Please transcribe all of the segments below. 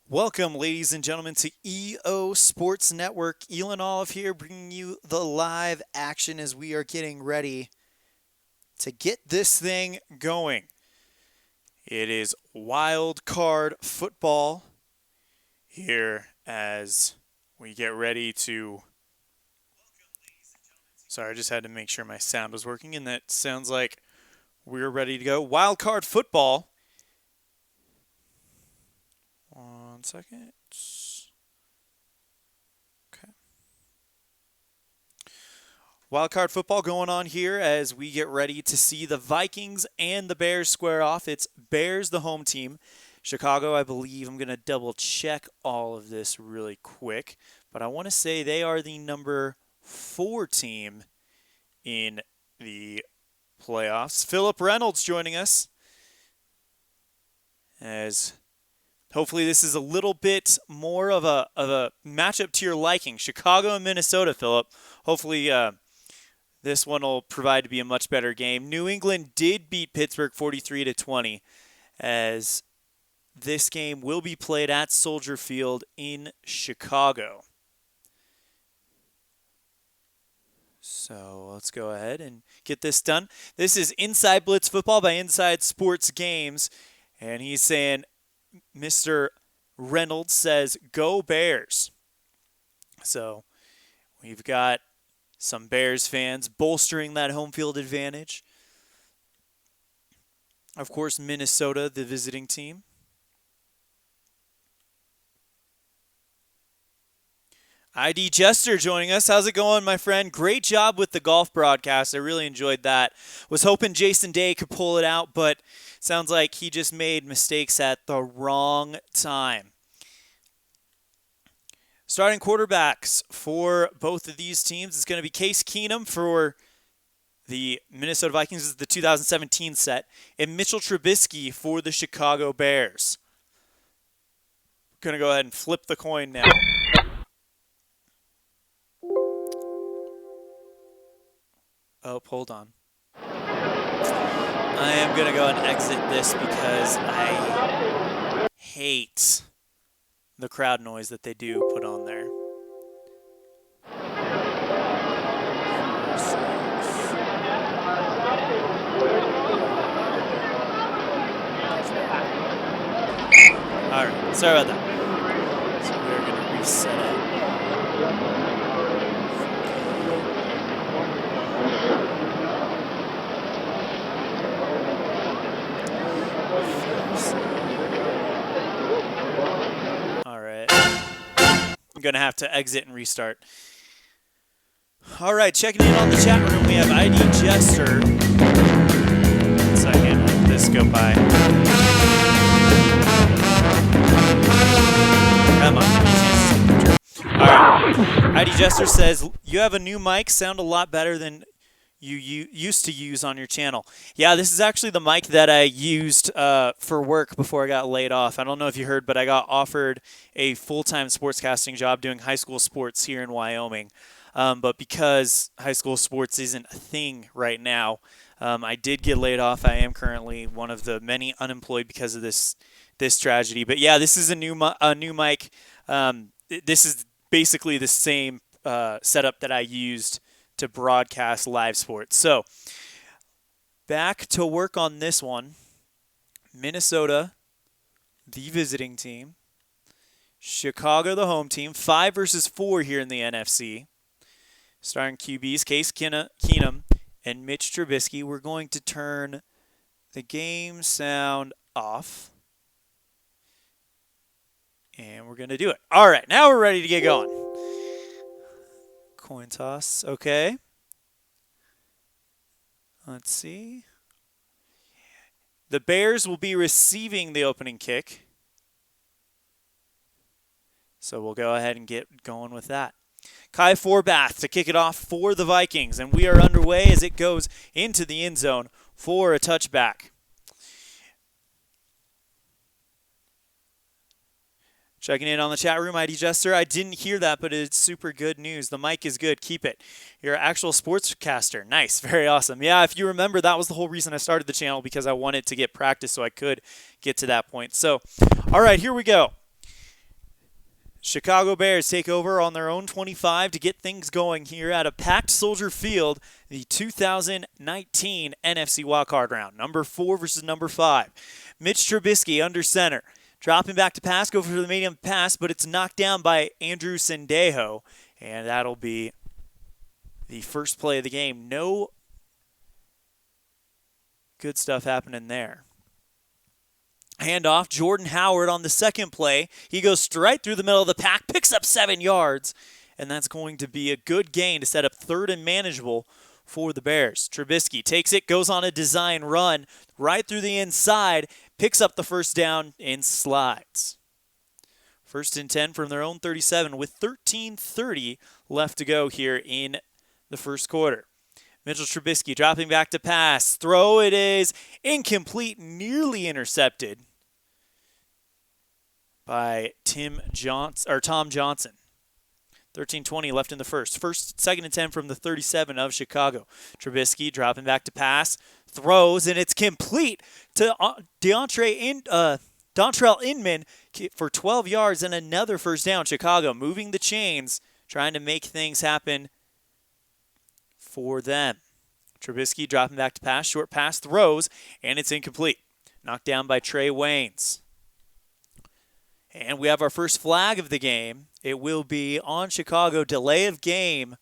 Welcome, ladies and gentlemen, to EO Sports Network. Elon Olive here, bringing you the live action as we are getting ready to get this thing going. It is wild card football here as we get ready to. Sorry, I just had to make sure my sound was working, and that sounds like we're ready to go. Wild card football. One second. Okay. Wildcard football going on here as we get ready to see the Vikings and the Bears square off. It's Bears, the home team. Chicago, I believe. I'm going to double check all of this really quick. But I want to say they are the number 4 team in the playoffs. Philip Reynolds joining us as hopefully this is a little bit more of a matchup to your liking. Chicago and Minnesota, Philip. Hopefully this one will provide to be a much better game. New England did beat Pittsburgh 43-20 as this game will be played at Soldier Field in Chicago. So let's go ahead and get this done. This is Inside Blitz Football by Inside Sports Games. And he's saying, Mr. Reynolds says, go Bears. So we've got some Bears fans bolstering that home field advantage. Of course, Minnesota, the visiting team. ID Jester joining us. How's it going, my friend? Great job with the golf broadcast. I really enjoyed that. Was hoping Jason Day could pull it out, but sounds like he just made mistakes at the wrong time. Starting quarterbacks for both of these teams is going to be Case Keenum for the Minnesota Vikings. This is the 2017 set. And Mitchell Trubisky for the Chicago Bears. Going to go ahead and flip the coin now. Oh, hold on. I am going to go and exit this because I hate the crowd noise that they do put on there. All right, sorry about that. So we're going to reset it. I'm going to have to exit and restart. All right, checking in on the chat room, we have ID Jester. 1 second, let this go by. Come on. All right, ID Jester says, you have a new mic, sound a lot better than you used to use on your channel. Yeah, this is actually the mic that I used for work before I got laid off. I don't know if you heard, but I got offered a full-time sportscasting job doing high school sports here in Wyoming. But because high school sports isn't a thing right now, I did get laid off. I am currently one of the many unemployed because of this tragedy. But yeah, this is a new mic. This is basically the same setup that I used to broadcast live sports. So back to work on this one. Minnesota, the visiting team. Chicago, the home team. 5 versus 4 here in the NFC. Starting QBs, Case Keenum and Mitch Trubisky. We're going to turn the game sound off. And we're going to do it. All right, now we're ready to get going. Coin toss, okay. Let's see. The Bears will be receiving the opening kick. So we'll go ahead and get going with that. Kai Forbath to kick it off for the Vikings. And we are underway as it goes into the end zone for a touchback. Checking in on the chat room, ID Jester. I didn't hear that, but it's super good news. The mic is good. Keep it. You're an actual sportscaster. Nice. Very awesome. Yeah, if you remember, that was the whole reason I started the channel, because I wanted to get practice so I could get to that point. So, all right, here we go. Chicago Bears take over on their own 25 to get things going here at a packed Soldier Field, the 2019 NFC Wildcard Round. Number 4 versus number 5. Mitch Trubisky under center. Dropping back to pass, go for the medium pass, but it's knocked down by Andrew Sendejo, and that'll be the first play of the game. No good stuff happening there. Handoff, Jordan Howard on the second play. He goes straight through the middle of the pack, picks up 7 yards, and that's going to be a good gain to set up third and manageable for the Bears. Trubisky takes it, goes on a design run right through the inside, picks up the first down, and slides. 1st and 10 from their own 37 with 13:30 left to go here in the first quarter. Mitchell Trubisky dropping back to pass. Throw, it is incomplete, nearly intercepted by Tom Johnson. 13:20 left in the first. 2nd and 10 from the 37 of Chicago. Trubisky dropping back to pass. Throws, and it's complete to Dontrell Inman for 12 yards and another first down. Chicago moving the chains, trying to make things happen for them. Trubisky dropping back to pass, short pass, throws, and it's incomplete. Knocked down by Trey Waynes. And we have our first flag of the game. It will be on Chicago, delay of game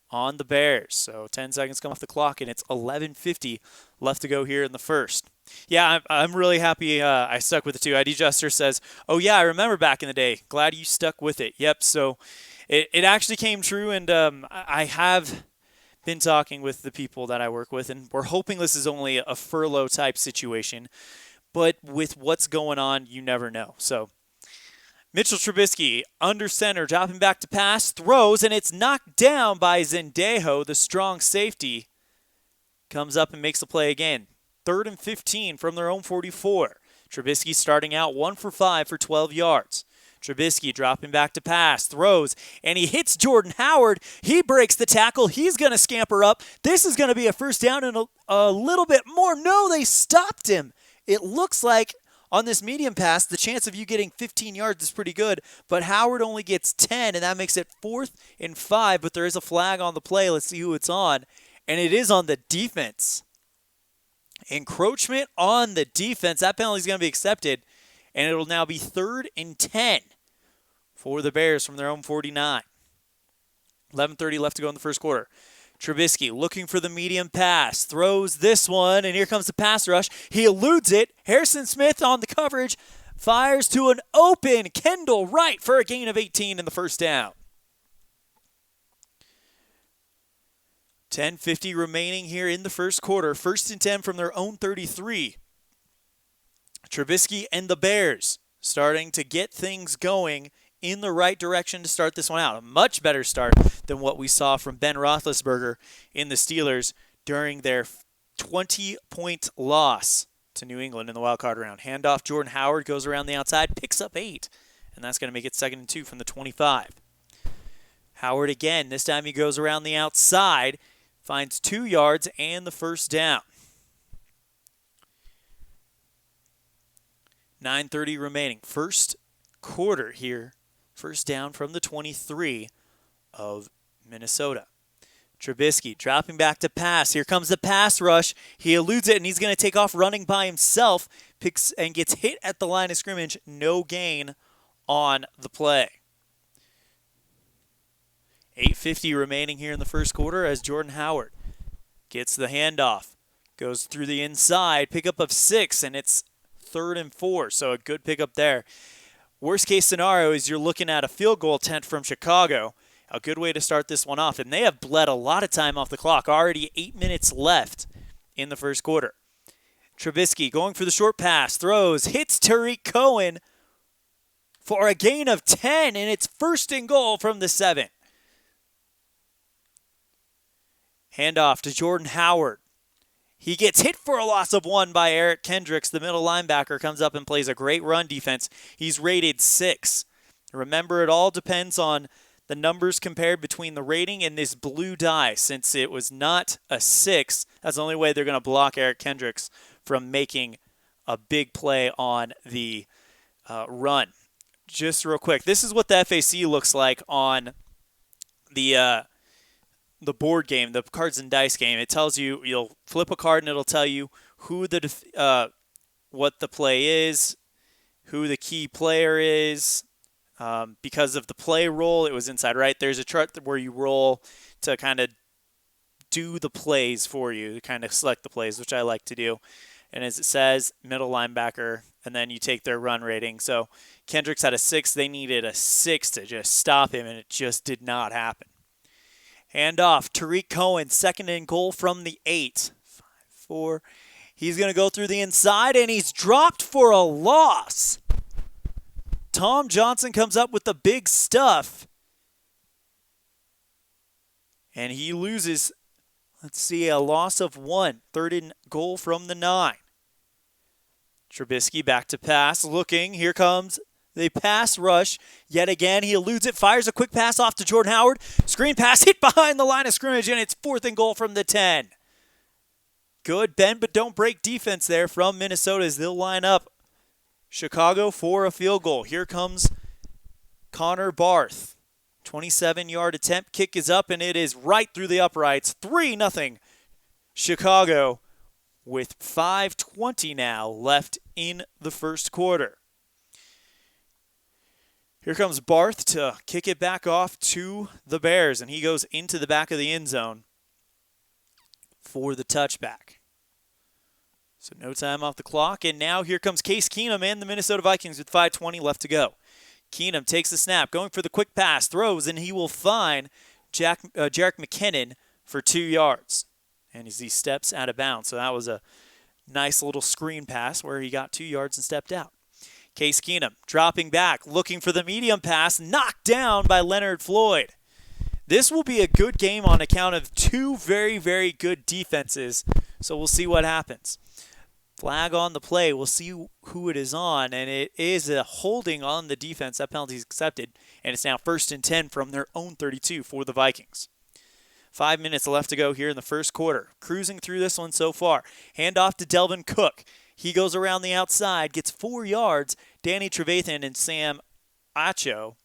on the Bears. So 10 seconds come off the clock, and it's 11:50 left to go here in the first. Yeah, I'm really happy I stuck with it too. ID Jester says, oh yeah, I remember back in the day. Glad you stuck with it. Yep, so it actually came true, and I have been talking with the people that I work with, and we're hoping this is only a furlough type situation, but with what's going on, you never know. So Mitchell Trubisky under center, dropping back to pass, throws, and it's knocked down by Sendejo, the strong safety. Comes up and makes the play again. 3rd and 15 from their own 44. Trubisky starting out 1 for 5 for 12 yards. Trubisky dropping back to pass, throws, and he hits Jordan Howard. He breaks the tackle. He's going to scamper up. This is going to be a first down and a little bit more. No, they stopped him. It looks like on this medium pass, the chance of you getting 15 yards is pretty good, but Howard only gets 10, and that makes it 4th and 5, but there is a flag on the play. Let's see who it's on, and it is on the defense. Encroachment on the defense. That penalty is going to be accepted, and it'll now be 3rd and 10 for the Bears from their own 49. 11:30 left to go in the first quarter. Trubisky looking for the medium pass. Throws this one, and here comes the pass rush. He eludes it. Harrison Smith on the coverage. Fires to an open Kendall Wright for a gain of 18 in the first down. 10:50 remaining here in the first quarter. 1st and 10 from their own 33. Trubisky and the Bears starting to get things going in the right direction to start this one out. A much better start than what we saw from Ben Roethlisberger in the Steelers during their 20-point loss to New England in the wildcard round. Handoff, Jordan Howard goes around the outside, picks up 8, and that's going to make it 2nd and 2 from the 25. Howard again. This time he goes around the outside, finds 2 yards and the first down. 9:30 remaining. First quarter here. First down from the 23 of Minnesota. Trubisky dropping back to pass. Here comes the pass rush. He eludes it, and he's going to take off running by himself. Picks and gets hit at the line of scrimmage. No gain on the play. 8:50 remaining here in the first quarter as Jordan Howard gets the handoff. Goes through the inside. Pickup of 6, and it's 3rd and 4, so a good pickup there. Worst case scenario is you're looking at a field goal attempt from Chicago. A good way to start this one off. And they have bled a lot of time off the clock. Already 8 minutes left in the first quarter. Trubisky going for the short pass. Throws. Hits Tariq Cohen for a gain of 10. And it's 1st and goal from the 7. Handoff to Jordan Howard. He gets hit for a loss of 1 by Eric Kendricks. The middle linebacker comes up and plays a great run defense. He's rated 6. Remember, it all depends on the numbers compared between the rating and this blue die. Since it was not a 6, that's the only way they're going to block Eric Kendricks from making a big play on the run. just real quick, this is what the FAC looks like on the board game, the cards and dice game. It tells you, you'll flip a card and it'll tell you who what the play is, who the key player is. Because of the play roll, it was inside right. There's a chart where you roll to kind of do the plays for you, to kind of select the plays, which I like to do. And as it says, middle linebacker, and then you take their run rating. So Kendricks had a 6. They needed a 6 to just stop him, and it just did not happen. Handoff, Tariq Cohen, 2nd and goal from the 8. 5-4. He's going to go through the inside, and he's dropped for a loss. Tom Johnson comes up with the big stuff. And he loses, let's see, a loss of 1. 3rd and goal from the 9. Trubisky back to pass, looking. Here comes the pass rush. Yet again, he eludes it, fires a quick pass off to Jordan Howard. Screen pass hit behind the line of scrimmage, and it's 4th and goal from the 10. Good bend but don't break defense there from Minnesota as they'll line up Chicago for a field goal. Here comes Connor Barth. 27-yard attempt. Kick is up, and it is right through the uprights. 3-0 Chicago with 5:20 now left in the first quarter. Here comes Barth to kick it back off to the Bears, and he goes into the back of the end zone for the touchback. So no time off the clock, and now here comes Case Keenum and the Minnesota Vikings with 5:20 left to go. Keenum takes the snap, going for the quick pass, throws, and he will find Jerick McKinnon for 2 yards. And as he steps out of bounds. So that was a nice little screen pass where he got 2 yards and stepped out. Case Keenum dropping back, looking for the medium pass, knocked down by Leonard Floyd. This will be a good game on account of 2 very, very good defenses. So we'll see what happens. Flag on the play. We'll see who it is on, and it is a holding on the defense. That penalty is accepted, and it's now 1st and 10 from their own 32 for the Vikings. 5 minutes left to go here in the first quarter. Cruising through this one so far. Handoff to Delvin Cook. He goes around the outside, gets 4 yards. Danny Trevathan and Sam Acho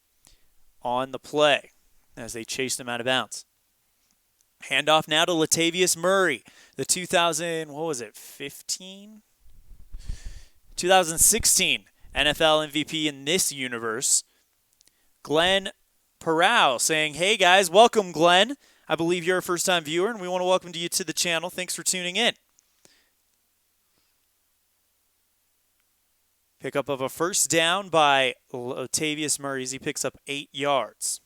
on the play as they chased him out of bounds. Handoff now to Latavius Murray, the 2016 NFL MVP in this universe. Glenn Parral saying, hey guys, welcome Glenn. I believe you're a first-time viewer, and we want to welcome you to the channel. Thanks for tuning in. Pickup of a first down by Latavius Murray as he picks up 8 yards.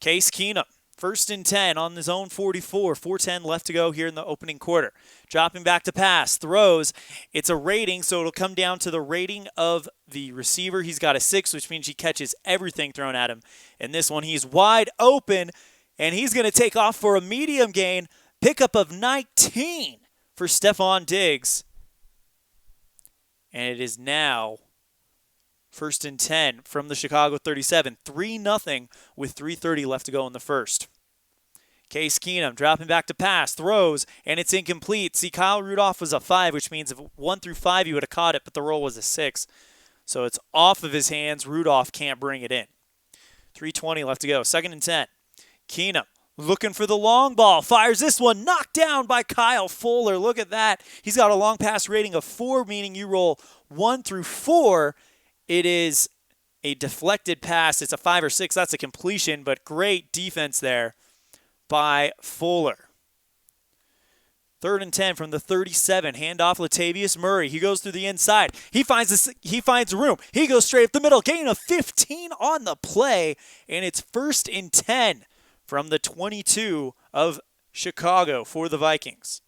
Case Keenum, 1st and 10 on his own 44. 4:10 left to go here in the opening quarter. Dropping back to pass, throws. It's a rating, so it'll come down to the rating of the receiver. He's got a 6, which means he catches everything thrown at him. In this one, he's wide open, and he's going to take off for a medium gain. Pickup of 19 for Stephon Diggs. And it is now 1st and 10 from the Chicago 37. 3-0 with 3:30 left to go in the first. Case Keenum dropping back to pass, throws, and it's incomplete. See, Kyle Rudolph was a 5, which means if 1 through 5 you would have caught it, but the roll was a 6. So it's off of his hands. Rudolph can't bring it in. 3:20 left to go. 2nd and 10. Keenum looking for the long ball. Fires this one. Knocked down by Kyle Fuller. Look at that. He's got a long pass rating of 4, meaning you roll 1 through 4. It is a deflected pass. It's a 5 or 6. That's a completion, but great defense there by Fuller. 3rd and 10 from the 37. Handoff Latavius Murray. He goes through the inside. He finds room. He goes straight up the middle. Gain of 15 on the play, and it's 1st and 10 from the 22 of Chicago for the Vikings.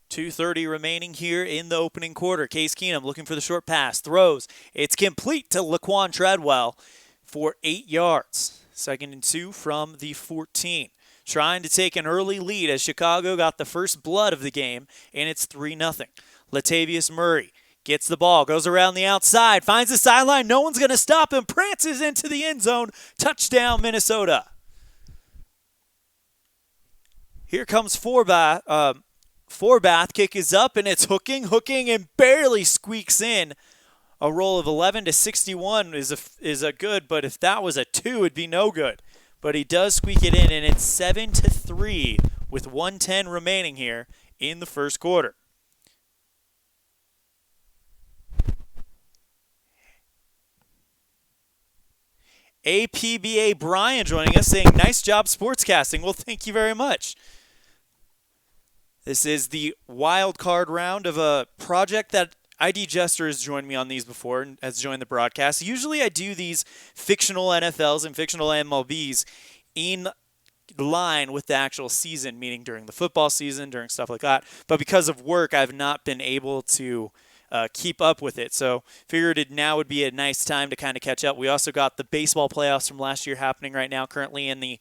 2:30 remaining here in the opening quarter. Case Keenum looking for the short pass. Throws. It's complete to Laquan Treadwell for 8 yards. 2nd and 2 from the 14. Trying to take an early lead as Chicago got the first blood of the game, and it's 3-0. Latavius Murray gets the ball, goes around the outside, finds the sideline. No one's going to stop him. Prances into the end zone. Touchdown, Minnesota. Here comes Forbath kick is up, and it's hooking, and barely squeaks in. A roll of 11-61 is a good, but if that was a 2, it'd be no good. But he does squeak it in, and it's 7-3 with 1:10 remaining here in the first quarter. APBA Brian joining us saying, nice job sportscasting. Well, thank you very much. This is the wild card round of a project that ID Jester has joined me on these before and has joined the broadcast. Usually I do these fictional NFLs and fictional MLBs in line with the actual season, meaning during the football season, during stuff like that. But because of work, I've not been able to keep up with it. So figured it now would be a nice time to kind of catch up. We also got the baseball playoffs from last year happening right now, currently in the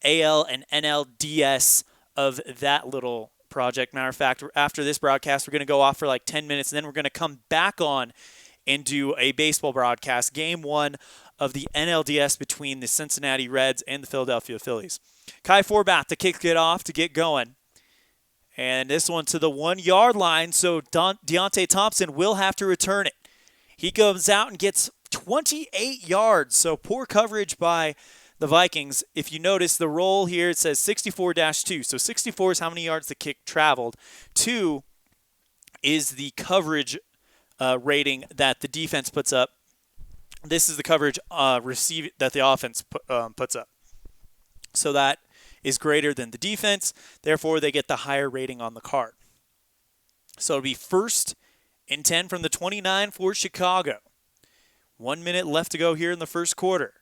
AL and NLDS of that little project. Matter of fact, after this broadcast, we're going to go off for like 10 minutes, and then we're going to come back on and do a baseball broadcast, game 1 of the NLDS between the Cincinnati Reds and the Philadelphia Phillies. Kai Forbath to kick it off to get going. And this one to the 1-yard line, so Deontay Thompson will have to return it. He goes out and gets 28 yards, so poor coverage by the Vikings. If you notice the roll here, it says 64-2. So 64 is how many yards the kick traveled. 2 is the coverage rating that the defense puts up. This is the coverage that the offense puts up. So that is greater than the defense. Therefore, they get the higher rating on the card. So it'll be 1st and 10 from the 29 for Chicago. 1 minute left to go here in the first quarter.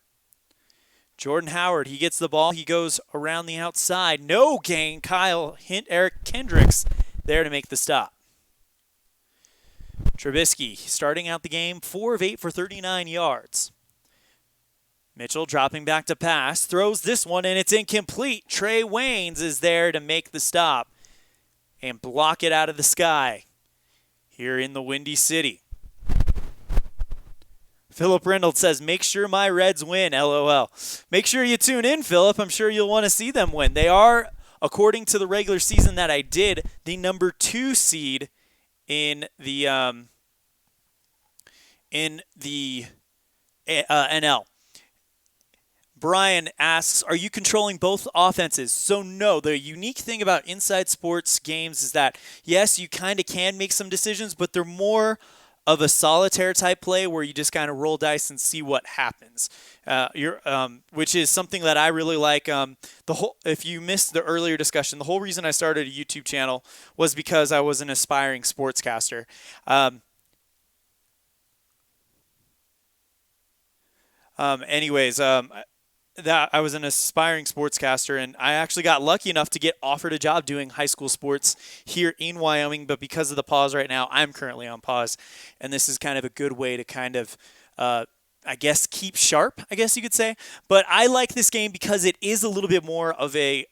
Jordan Howard, he gets the ball. He goes around the outside. No gain. Eric Kendricks there to make the stop. Trubisky starting out the game, 4 of 8 for 39 yards. Mitchell dropping back to pass, throws this one, and it's incomplete. Trey Waynes is there to make the stop and block it out of the sky here in the Windy City. Philip Reynolds says, make sure my Reds win, LOL. Make sure you tune in, Philip. I'm sure you'll want to see them win. They are, according to the regular season that I did, the number 2 seed in the NL. Brian asks, are you controlling both offenses? So no, the unique thing about inside sports games is that, yes, you kind of can make some decisions, but they're more of a solitaire type play where you just kind of roll dice and see what happens. Which is something that I really like. If you missed the earlier discussion, the whole reason I started a YouTube channel was because I was an aspiring sportscaster. That I was an aspiring sportscaster, and I actually got lucky enough to get offered a job doing high school sports here in Wyoming, but because of the pause right now, I'm currently on pause, and this is kind of a good way to kind of, I guess, keep sharp, I guess you could say. But I like this game because it is a little bit more of a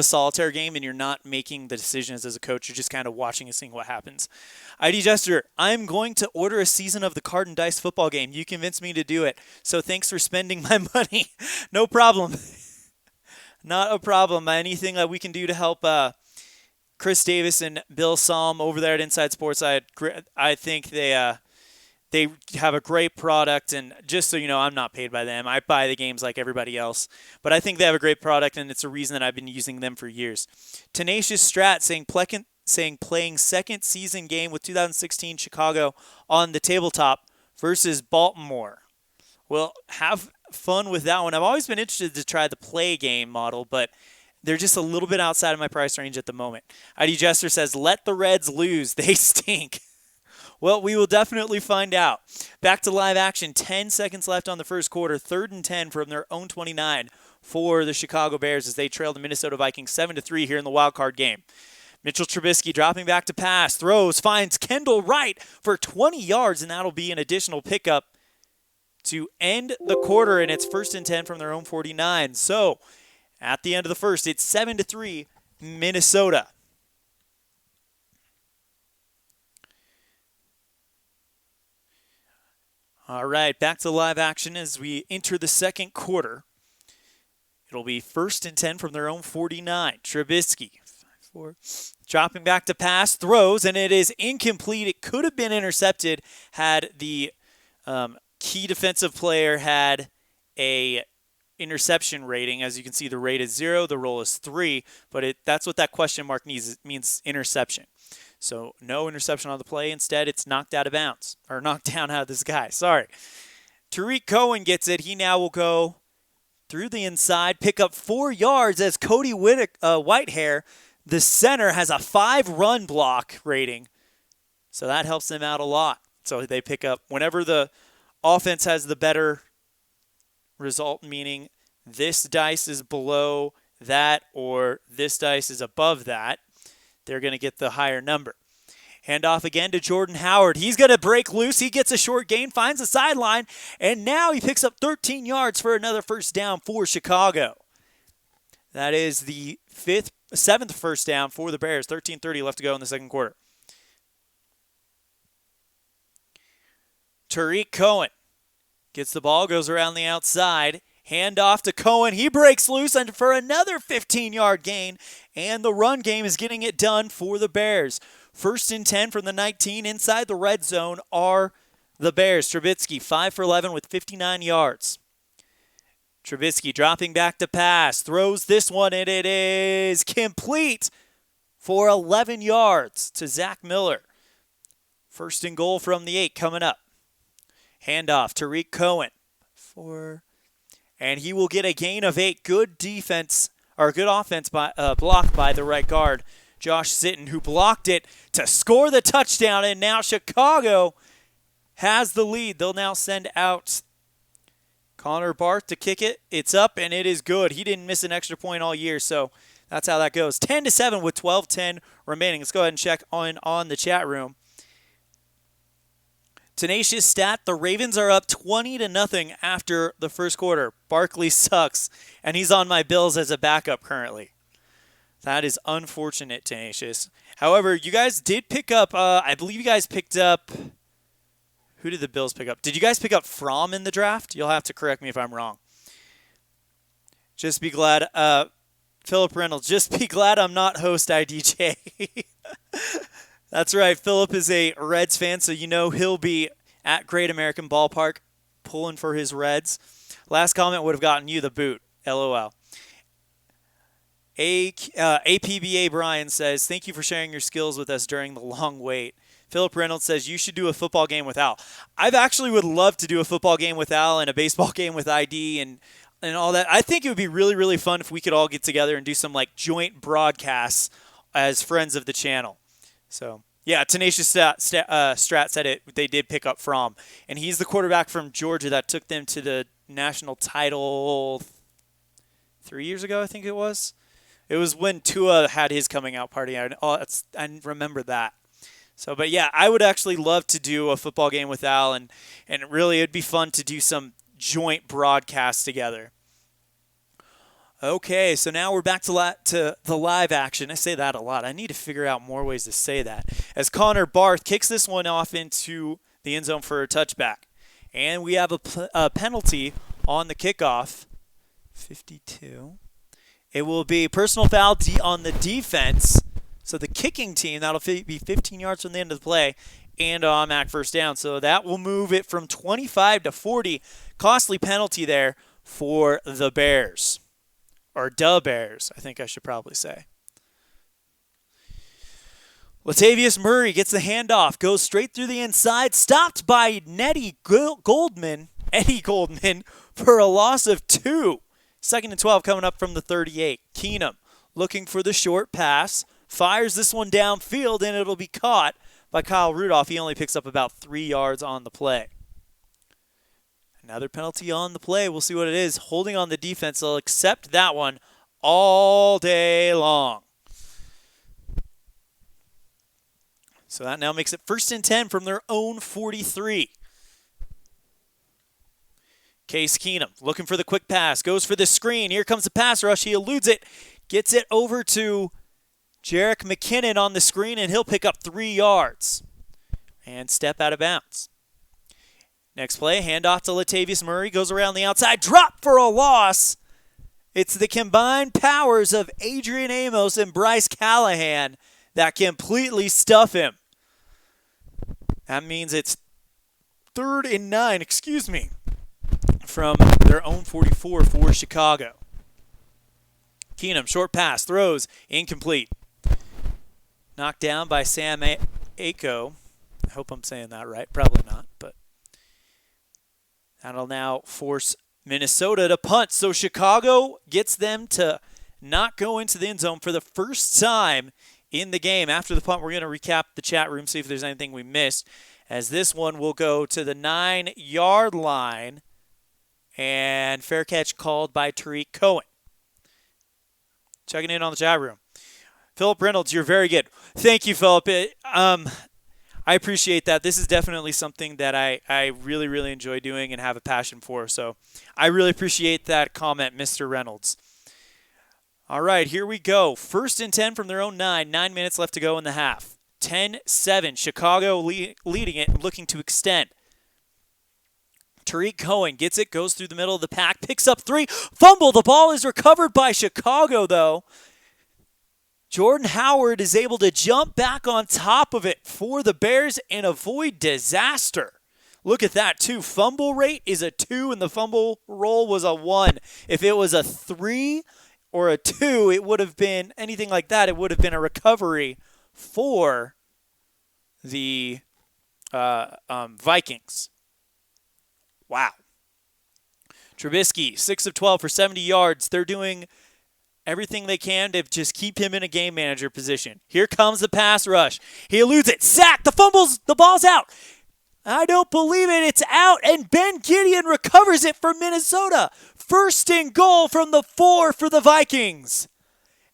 solitaire game, and you're not making the decisions as a coach. You're just kind of watching and seeing what happens. ID Jester, I'm going to order a season of the Card and Dice football game. You convinced me to do it, so thanks for spending my money. No problem. Not a problem. Anything that we can do to help Chris Davis and Bill Salm over there at Inside Sports, I think they have a great product, and just so you know, I'm not paid by them. I buy the games like everybody else, but I think they have a great product, and it's a reason that I've been using them for years. Tenacious Strat saying playing second season game with 2016 Chicago on the tabletop versus Baltimore. Well, have fun with that one. I've always been interested to try the play game model, but they're just a little bit outside of my price range at the moment. ID Jester says, let the Reds lose. They stink. Well, we will definitely find out. Back to live action. 10 seconds left on the first quarter. 3rd and 10 from their own 29 for the Chicago Bears as they trail the Minnesota Vikings 7-3 here in the wild card game. Mitchell Trubisky dropping back to pass. Throws, finds Kendall Wright for 20 yards, and that'll be an additional pickup to end the quarter, and it's 1st and 10 from their own 49. So, at the end of the first, it's 7-3 Minnesota. All right, back to live action as we enter the second quarter. It'll be 1st and 10 from their own 49. Trubisky, 5-4, dropping back to pass, throws, and it is incomplete. It could have been intercepted had the key defensive player had a interception rating. As you can see, the rate is 0, the roll is 3, but that's what that question mark means, interception. So no interception on the play. Instead, it's knocked out of bounds, or knocked down out of the sky. Sorry. Tariq Cohen gets it. He now will go through the inside, pick up 4 yards as Cody Whitehair, the center, has a 5-run block rating. So that helps them out a lot. So they pick up, whenever the offense has the better result, meaning this dice is below that or this dice is above that, they're going to get the higher number. Handoff again to Jordan Howard. He's going to break loose. He gets a short gain, finds the sideline, and now he picks up 13 yards for another first down for Chicago. That is the 7th first down for the Bears. 13:30 left to go in the second quarter. Tariq Cohen gets the ball, goes around the outside. Handoff to Cohen. He breaks loose and for another 15-yard gain, and the run game is getting it done for the Bears. 1st and 10 from the 19. Inside the red zone are the Bears. Trubisky, 5 for 11 with 59 yards. Trubisky dropping back to pass. Throws this one, and it is complete for 11 yards to Zach Miller. 1st and goal from the 8 coming up. Handoff, Tariq Cohen. And he will get a gain of 8. Good defense, or good offense blocked by the right guard, Josh Sitton, who blocked it to score the touchdown. And now Chicago has the lead. They'll now send out Connor Barth to kick it. It's up, and it is good. He didn't miss an extra point all year, so that's how that goes. 10-7 with 12:10 remaining. Let's go ahead and check on the chat room. Tenacious stat, the Ravens are up 20-0 after the first quarter. Barkley sucks, and he's on my Bills as a backup currently. That is unfortunate, Tenacious. However, you guys did pick up, I believe you guys picked up, who did the Bills pick up? Did you guys pick up Fromm in the draft? You'll have to correct me if I'm wrong. Just be glad, Philip Reynolds, just be glad I'm not host IDJ. That's right. Philip is a Reds fan, so you know he'll be at Great American Ballpark pulling for his Reds. Last comment would have gotten you the boot. LOL. APBA Brian says, thank you for sharing your skills with us during the long wait. Philip Reynolds says, you should do a football game with Al. I've actually would love to do a football game with Al and a baseball game with ID and all that. I think it would be really, really fun if we could all get together and do some like joint broadcasts as friends of the channel. So, yeah, Tenacious Strat said it. They did pick up Fromm. And he's the quarterback from Georgia that took them to the national title 3 years ago, I think it was. It was when Tua had his coming out party. I remember that. So, but yeah, I would actually love to do a football game with Al, and really it'd be fun to do some joint broadcasts together. Okay, so now we're back to the live action. I say that a lot. I need to figure out more ways to say that. As Connor Barth kicks this one off into the end zone for a touchback. And we have a penalty on the kickoff. 52. It will be personal foul on the defense. So the kicking team, that'll be 15 yards from the end of the play, and automatic first down. So that will move it from 25 to 40. Costly penalty there for the Bears. Or the Bears, I think I should probably say. Latavius Murray gets the handoff, goes straight through the inside, stopped by Eddie Goldman for a loss of 2. 2nd and 12 coming up from the 38. Keenum looking for the short pass, fires this one downfield, and it'll be caught by Kyle Rudolph. He only picks up about 3 yards on the play. Another penalty on the play. We'll see what it is. Holding on the defense. They'll accept that one all day long. So that now makes it 1st and 10 from their own 43. Case Keenum looking for the quick pass. Goes for the screen. Here comes the pass rush. He eludes it. Gets it over to Jerick McKinnon on the screen, and he'll pick up 3 yards and step out of bounds. Next play, handoff to Latavius Murray. Goes around the outside. Drop for a loss. It's the combined powers of Adrian Amos and Bryce Callahan that completely stuff him. That means it's 3rd and 9, from their own 44 for Chicago. Keenum, short pass, throws, incomplete. Knocked down by Sam Aiko. I hope I'm saying that right. Probably not, but that'll now force Minnesota to punt. So Chicago gets them to not go into the end zone for the first time in the game. After the punt, we're going to recap the chat room, see if there's anything we missed, as this one will go to the 9-yard line, and fair catch called by Tariq Cohen. Checking in on the chat room. Philip Reynolds, you're very good. Thank you, Philip. I appreciate that. This is definitely something that I really, really enjoy doing and have a passion for. So I really appreciate that comment, Mr. Reynolds. All right, here we go. 1st and 10 from their own 9. 9 minutes left to go in the half. 10-7. Chicago leading it and looking to extend. Tariq Cohen gets it, goes through the middle of the pack, picks up 3. Fumble. The ball is recovered by Chicago, though. Jordan Howard is able to jump back on top of it for the Bears and avoid disaster. Look at that, too. Fumble rate is a 2, and the fumble roll was a 1. If it was a 3 or a 2, it would have been anything like that. It would have been a recovery for the Vikings. Wow. Trubisky, 6 of 12 for 70 yards. They're doing everything they can to just keep him in a game manager position. Here comes the pass rush. He eludes it. Sack. The ball's out. I don't believe it. It's out, and Ben Gideon recovers it for Minnesota. 1st and goal from the 4 for the Vikings.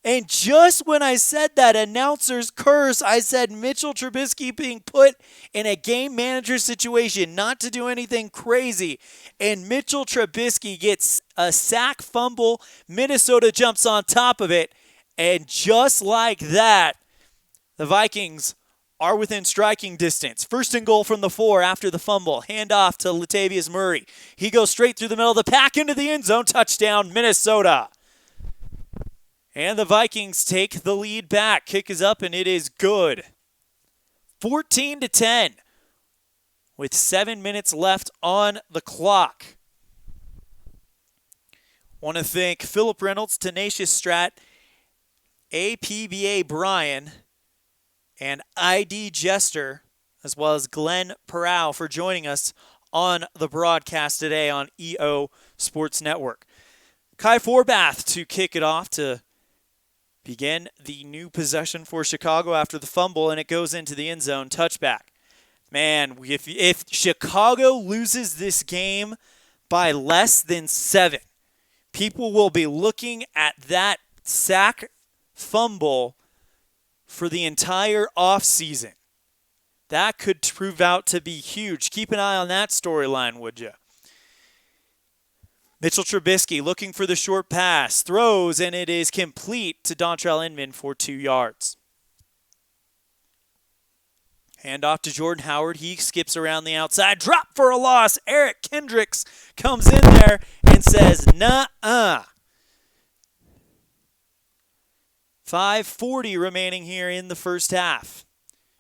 And just when I said that announcer's curse, I said Mitchell Trubisky being put in a game manager situation, not to do anything crazy. And Mitchell Trubisky gets a sack fumble. Minnesota jumps on top of it. And just like that, the Vikings are within striking distance. 1st and goal from the 4 after the fumble. Handoff to Latavius Murray. He goes straight through the middle of the pack into the end zone. Touchdown, Minnesota. And the Vikings take the lead back. Kick is up, and it is good. 14-10 with 7 minutes left on the clock. Want to thank Philip Reynolds, Tenacious Strat, APBA Brian, and ID Jester, as well as Glenn Perrow for joining us on the broadcast today on EO Sports Network. Kai Forbath to kick it off to begin the new possession for Chicago after the fumble, and it goes into the end zone. Touchback. Man, if Chicago loses this game by less than 7, people will be looking at that sack fumble for the entire offseason. That could prove out to be huge. Keep an eye on that storyline, would you? Mitchell Trubisky looking for the short pass, throws, and it is complete to Dontrell Inman for 2 yards. Hand off to Jordan Howard. He skips around the outside. Drop for a loss. Eric Kendricks comes in there and says, nuh-uh. 5:40 remaining here in the first half.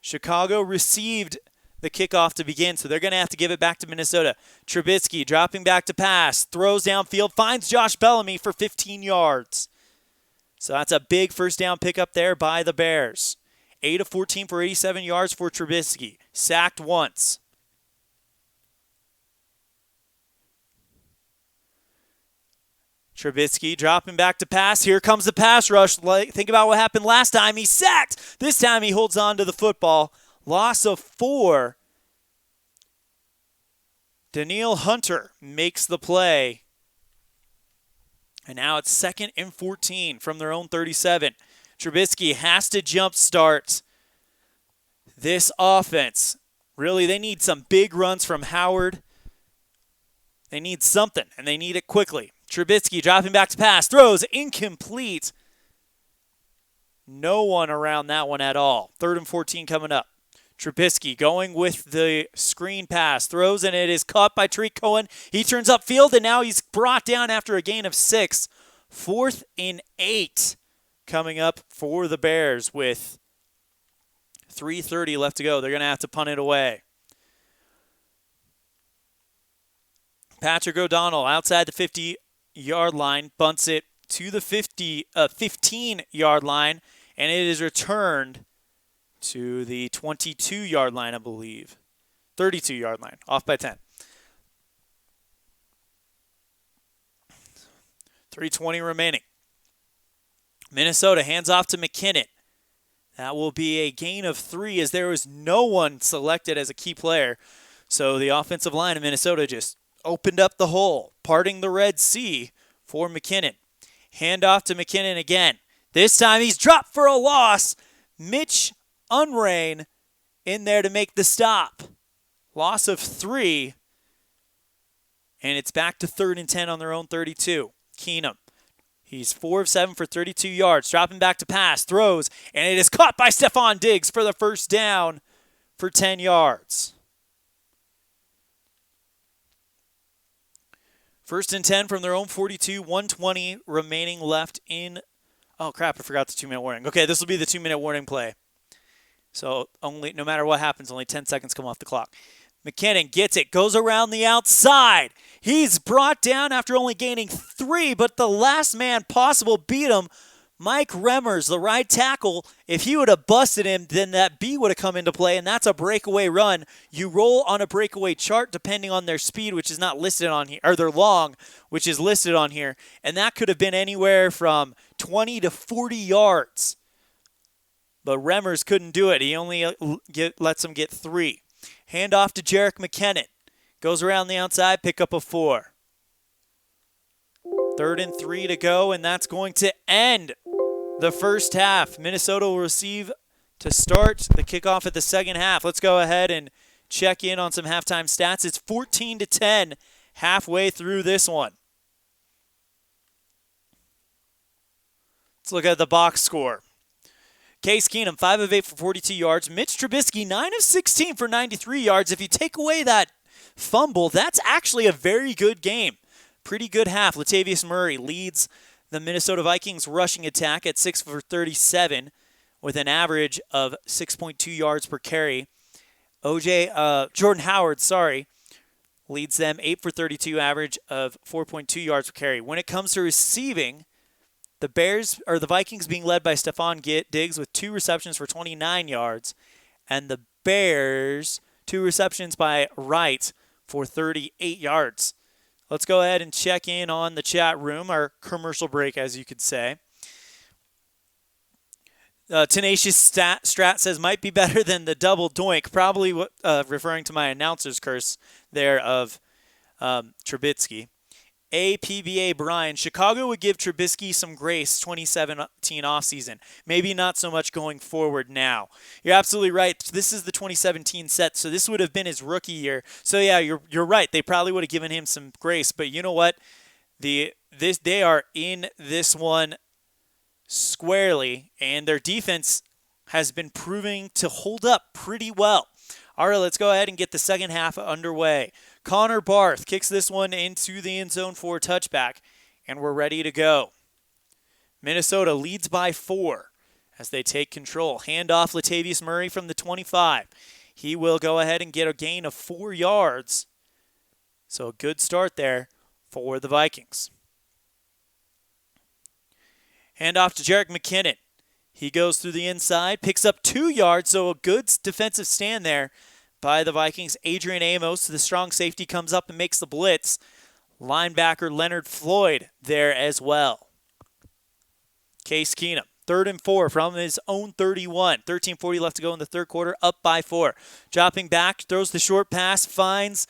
Chicago received the kickoff to begin, so they're going to have to give it back to Minnesota. Trubisky dropping back to pass, throws downfield, finds Josh Bellamy for 15 yards. So that's a big first down pickup there by the Bears. 8 of 14 for 87 yards for Trubisky. Sacked once. Trubisky dropping back to pass. Here comes the pass rush. Think about what happened last time. He's sacked. This time he holds on to the football. Loss of 4. Danielle Hunter makes the play. And now it's 2nd and 14 from their own 37. Trubisky has to jump start this offense. Really, they need some big runs from Howard. They need something, and they need it quickly. Trubisky dropping back to pass. Throws incomplete. No one around that one at all. 3rd and 14 coming up. Trubisky going with the screen pass. Throws, and it is caught by Tariq Cohen. He turns upfield, and now he's brought down after a gain of 6 4th and 8 coming up for the Bears with 3:30 left to go. They're going to have to punt it away. Patrick O'Donnell outside the 50-yard line, bunts it to the 15-yard line, and it is returned to the 22-yard line, I believe. 32-yard line, off by 10. 3:20 remaining. Minnesota hands off to McKinnon. That will be a gain of 3 as there was no one selected as a key player. So the offensive line of Minnesota just opened up the hole, parting the Red Sea for McKinnon. Hand off to McKinnon again. This time he's dropped for a loss. Mitch Unrain in there to make the stop. Loss of 3. And it's back to 3rd and 10 on their own 32. Keenum. He's 4 of 7 for 32 yards. Dropping back to pass. Throws. And it is caught by Stephon Diggs for the first down for 10 yards. 1st and 10 from their own 42. 1:20 remaining left in. Oh, crap. I forgot the 2-minute warning. Okay, this will be the 2-minute warning play. So only, no matter what happens, only 10 seconds come off the clock. McKinnon gets it, goes around the outside. He's brought down after only gaining 3, but the last man possible beat him. Mike Remmers, the right tackle. If he would have busted him, then that B would have come into play, and that's a breakaway run. You roll on a breakaway chart depending on their speed, which is not listed on here, or their long, which is listed on here, and that could have been anywhere from 20 to 40 yards. But Remmers couldn't do it. He only lets him get 3. Hand off to Jerick McKinnon. Goes around the outside, pick up a 4. 3rd and 3 to go, and that's going to end the first half. Minnesota will receive to start the kickoff at the second half. Let's go ahead and check in on some halftime stats. It's 14-10 halfway through this one. Let's look at the box score. Case Keenum, 5 of 8 for 42 yards. Mitch Trubisky, 9 of 16 for 93 yards. If you take away that fumble, that's actually a very good game. Pretty good half. Latavius Murray leads the Minnesota Vikings rushing attack at 6 for 37 with an average of 6.2 yards per carry. Jordan Howard, leads them 8 for 32, average of 4.2 yards per carry. When it comes to receiving, the Vikings being led by Stephon Diggs with 2 receptions for 29 yards, and the Bears 2 receptions by Wright for 38 yards. Let's go ahead and check in on the chat room, our commercial break, as you could say. Tenacious Strat says, might be better than the double doink, probably referring to my announcer's curse there of Trubisky. APBA Brian, Chicago would give Trubisky some grace 2017 offseason. Maybe not so much going forward now. You're absolutely right. This is the 2017 set, so this would have been his rookie year. So, yeah, you're right. They probably would have given him some grace. But you know what? They are in this one squarely, and their defense has been proving to hold up pretty well. All right, let's go ahead and get the second half underway. Connor Barth kicks this one into the end zone for a touchback, and we're ready to go. Minnesota leads by 4 as they take control. Hand off Latavius Murray from the 25. He will go ahead and get a gain of 4 yards. So a good start there for the Vikings. Hand off to Jerick McKinnon. He goes through the inside, picks up 2 yards, so a good defensive stand there by the Vikings. Adrian Amos, the strong safety, comes up and makes the blitz. Linebacker Leonard Floyd there as well. Case Keenum, 3rd and 4 from his own 31. 13:40 left to go in the third quarter, up by 4. Dropping back, throws the short pass, finds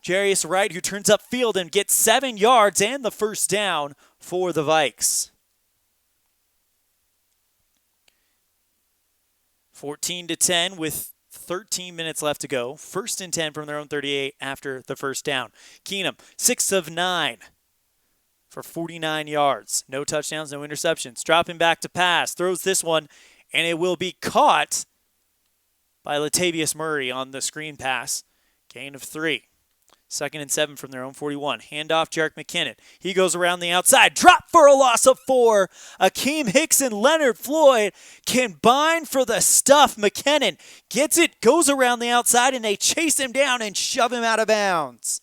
Jarius Wright, who turns upfield and gets 7 yards and the first down for the Vikes. 14-10 with 13 minutes left to go. 1st and 10 from their own 38 after the first down. Keenum, 6 of 9 for 49 yards. No touchdowns, no interceptions. Dropping back to pass. Throws this one, and it will be caught by Latavius Murray on the screen pass. Gain of 3. 2nd and 7 from their own 41. Handoff, Jerick McKinnon. He goes around the outside. Drop for a loss of 4. Akeem Hicks and Leonard Floyd combine for the stuff. McKinnon gets it, goes around the outside, and they chase him down and shove him out of bounds.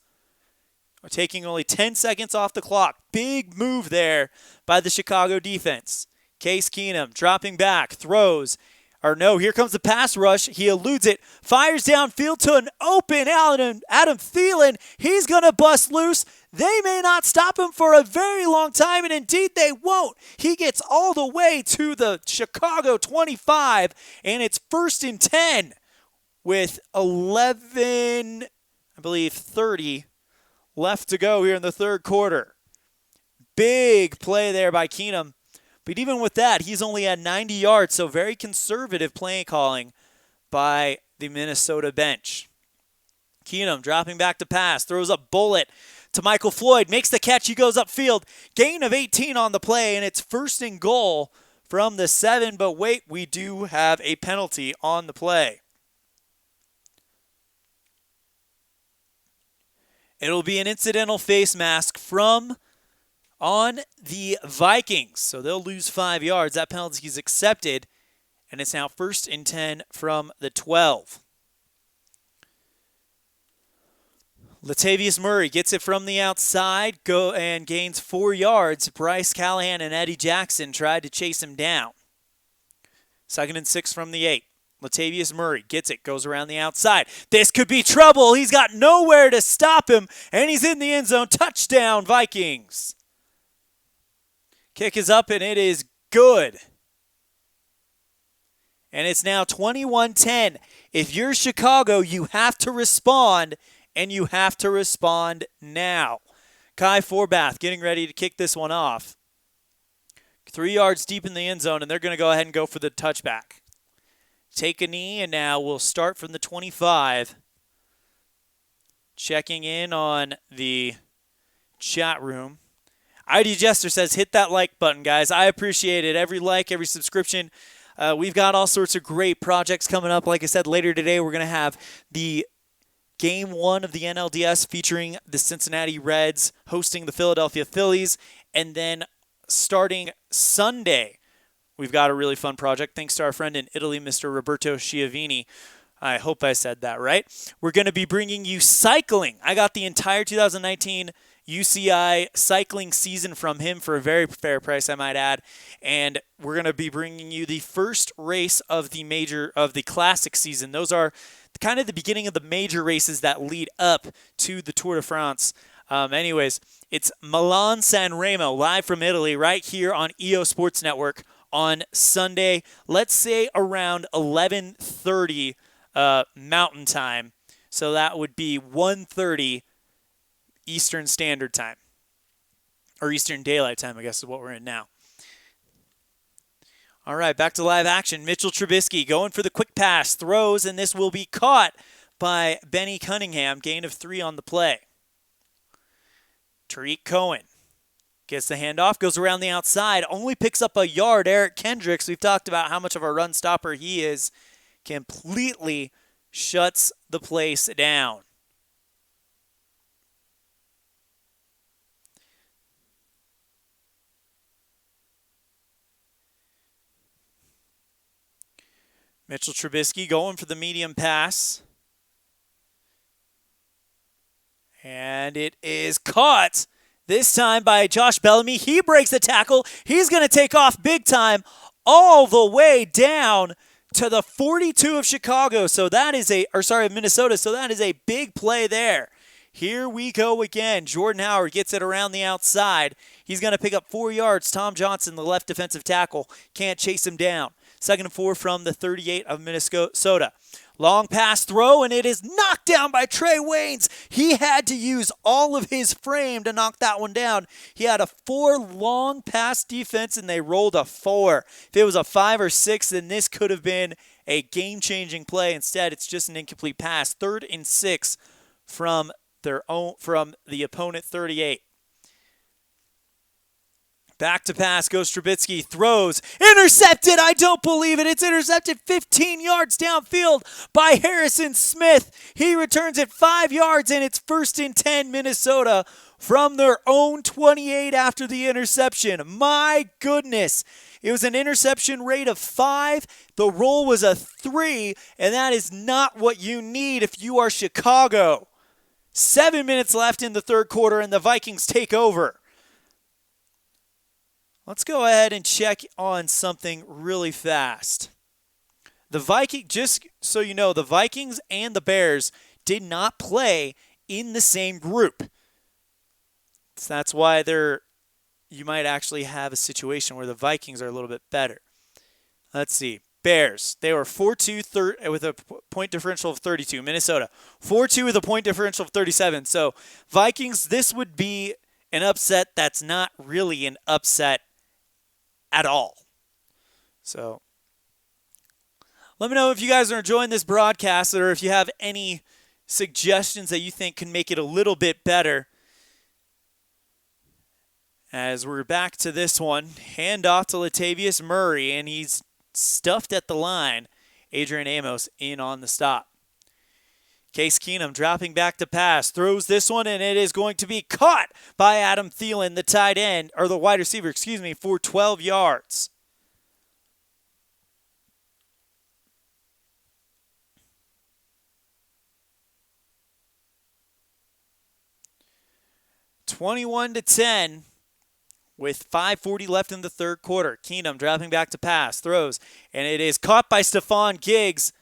We're taking only 10 seconds off the clock. Big move there by the Chicago defense. Case Keenum dropping back, throws. Or no, here comes the pass rush. He eludes it, fires downfield to an open Adam Thielen. He's going to bust loose. They may not stop him for a very long time, and indeed they won't. He gets all the way to the Chicago 25, and it's 1st and 10 with 11, I believe 30 left to go here in the third quarter. Big play there by Keenum. But even with that, he's only at 90 yards, so very conservative play calling by the Minnesota bench. Keenum dropping back to pass, throws a bullet to Michael Floyd, makes the catch, he goes upfield. Gain of 18 on the play, and it's 1st and goal from the 7. But wait, we do have a penalty on the play. It'll be an incidental face mask on the Vikings. So they'll lose 5 yards. That penalty is accepted, and it's now 1st and 10 from the 12. Latavius Murray gets it from the outside, and gains 4 yards. Bryce Callahan and Eddie Jackson tried to chase him down. 2nd and 6 from the 8. Latavius Murray gets it, goes around the outside. This could be trouble. He's got nowhere to stop him, and he's in the end zone. Touchdown, Vikings. Kick is up, and it is good. And it's now 21-10. If you're Chicago, you have to respond, and you have to respond now. Kai Forbath getting ready to kick this one off. 3 yards deep in the end zone, and they're going to go ahead and go for the touchback. Take a knee, and now we'll start from the 25. Checking in on the chat room. ID Jester says, hit that like button, guys. I appreciate it. Every like, every subscription. We've got all sorts of great projects coming up. Like I said, later today, we're going to have the Game 1 of the NLDS featuring the Cincinnati Reds hosting the Philadelphia Phillies. And then starting Sunday, we've got a really fun project. Thanks to our friend in Italy, Mr. Roberto Schiavini. I hope I said that right. We're going to be bringing you cycling. I got the entire 2019 UCI cycling season from him for a very fair price, I might add. And we're going to be bringing you the first race of the classic season. Those are kind of the beginning of the major races that lead up to the Tour de France. Anyways, it's Milan San Remo live from Italy right here on EO Sports Network on Sunday. Let's say around 11:30 Mountain Time. So that would be 1:30 Eastern Standard Time, or Eastern Daylight Time, I guess is what we're in now. All right, back to live action. Mitchell Trubisky going for the quick pass, throws, and this will be caught by Benny Cunningham. Gain of 3 on the play. Tariq Cohen gets the handoff, goes around the outside, only picks up a yard. Eric Kendricks, we've talked about how much of a run stopper he is, completely shuts the place down. Mitchell Trubisky going for the medium pass. And it is caught, this time by Josh Bellamy. He breaks the tackle. He's going to take off big time all the way down to the 42 of Chicago. Minnesota. So that is a big play there. Here we go again. Jordan Howard gets it around the outside. He's going to pick up 4 yards. Tom Johnson, the left defensive tackle, can't chase him down. 2nd and 4 from the 38 of Minnesota. Long pass throw, and it is knocked down by Trey Waynes. He had to use all of his frame to knock that one down. He had a 4 long pass defense, and they rolled a 4. If it was a 5 or 6, then this could have been a game-changing play. Instead, it's just an incomplete pass. 3rd and 6 from the opponent 38. Back to pass goes Trubisky, throws, intercepted. I don't believe it. It's intercepted 15 yards downfield by Harrison Smith. He returns it 5 yards, and it's 1st and 10 Minnesota from their own 28 after the interception. My goodness. It was an interception rate of 5. The roll was a 3, and that is not what you need if you are Chicago. 7 minutes left in the third quarter, and the Vikings take over. Let's go ahead and check on something really fast. Just so you know, the Vikings and the Bears did not play in the same group. So that's why you might actually have a situation where the Vikings are a little bit better. Let's see. Bears, they were 4-2 with a point differential of 32. Minnesota, 4-2 with a point differential of 37. So Vikings, this would be an upset that's not really an upset at all. So let me know if you guys are enjoying this broadcast or if you have any suggestions that you think can make it a little bit better. As we're back to this one, handoff to Latavius Murray, and he's stuffed at the line. Adrian Amos in on the stop. Case Keenum dropping back to pass, throws this one, and it is going to be caught by Adam Thielen, the tight end, or the wide receiver, for 12 yards. (21-10) with 5:40 left in the third quarter. Keenum dropping back to pass, throws, and it is caught by Stephon Diggs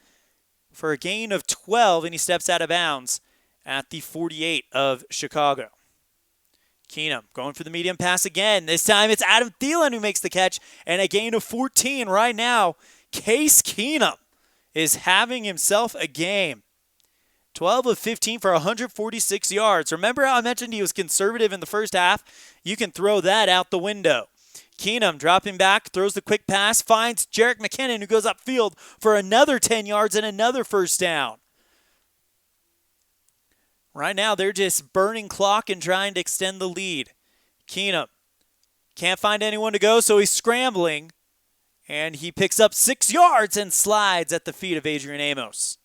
for a gain of 12, and he steps out of bounds at the 48 of Chicago. Keenum going for the medium pass again. This time it's Adam Thielen who makes the catch, and a gain of 14 right now. Case Keenum is having himself a game. 12 of 15 for 146 yards. Remember how I mentioned he was conservative in the first half? You can throw that out the window. Keenum dropping back, throws the quick pass, finds Jerick McKinnon, who goes upfield for another 10 yards and another first down. Right now, they're just burning clock and trying to extend the lead. Keenum can't find anyone to go, so he's scrambling, and he picks up 6 yards and slides at the feet of Adrian Amos.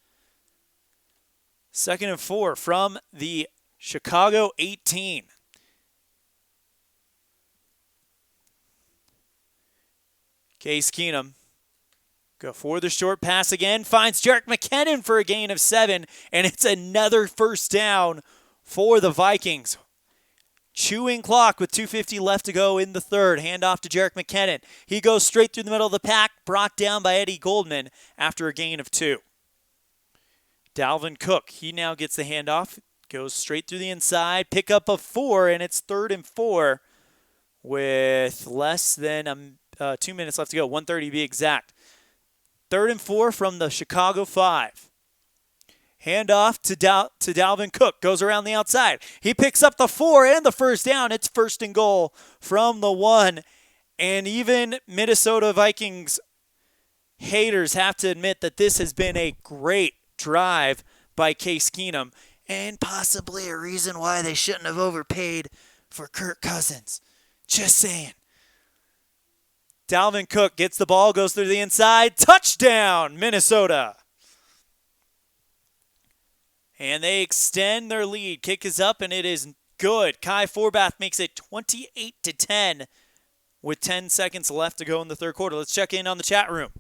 2nd and 4 from the Chicago 18. Case Keenum go for the short pass again, finds Jerick McKinnon for a gain of 7, and it's another first down for the Vikings. Chewing clock with 2:50 left to go in the third. Handoff to Jerick McKinnon. He goes straight through the middle of the pack, brought down by Eddie Goldman after a gain of 2. Dalvin Cook, he now gets the handoff, goes straight through the inside, pick up a 4, and it's 3rd and 4 with less than 2 minutes left to go, 1:30 to be exact. 3rd and 4 from the Chicago 5. Handoff to Dalvin Cook, goes around the outside. He picks up the 4 and the first down. It's 1st and goal from the 1. And even Minnesota Vikings haters have to admit that this has been a great drive by Case Keenum, and possibly a reason why they shouldn't have overpaid for Kirk Cousins. Just saying. Dalvin Cook gets the ball, goes through the inside. Touchdown, Minnesota. And they extend their lead. Kick is up, and it is good. Kai Forbath makes it 28-10 with 10 seconds left to go in the third quarter. Let's check in on the chat room.